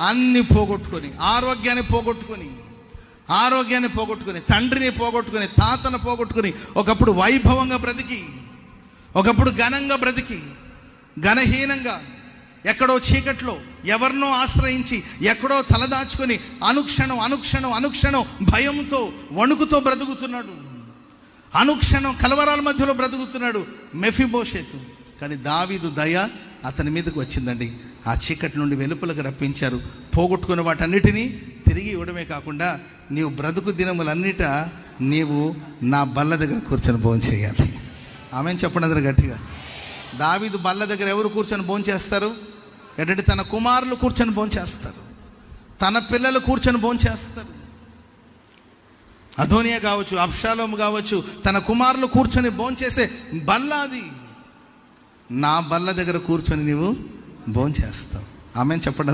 అన్ని పోగొట్టుకొని, ఆరోగ్యాన్ని పోగొట్టుకొని, తండ్రిని పోగొట్టుకొని, తాతను పోగొట్టుకొని, ఒకప్పుడు వైభవంగా బ్రతికి, ఒకప్పుడు ఘనంగా బ్రతికి, ఘనహీనంగా ఎక్కడో చీకట్లో ఎవరినో ఆశ్రయించి, ఎక్కడో తలదాచుకొని అనుక్షణం భయంతో, వణుకుతో బ్రతుకుతున్నాడు. అనుక్షణం కలవరాల మధ్యలో బ్రతుకుతున్నాడు మెఫీబోషెతు. కానీ దావీదు దయ అతని మీదకి వచ్చిందండి. ఆ చీకటి నుండి వెలుపలకు రప్పించారు. పోగొట్టుకున్న వాటన్నిటినీ తిరిగి ఇవ్వడమే కాకుండా, నీవు బ్రతుకు దినములన్నిట నీవు నా బల్ల దగ్గర కూర్చొని భోంచేయాలి. ఆమెను చెప్పండి అందరూ గట్టిగా. దావీదు బల్ల దగ్గర ఎవరు కూర్చొని భోంచేస్తారు? ఏంటంటే తన కుమారులు కూర్చొని భోంచేస్తారు, తన పిల్లలు కూర్చొని భోంచేస్తారు. అదోనియా కావచ్చు, అబ్షాలోము కావచ్చు, తన కుమారులు కూర్చొని భోంచేసే బల్ల అది. నా బల్ల దగ్గర కూర్చొని నీవు భోంచేస్తావు. ఆమెను చెప్పండి.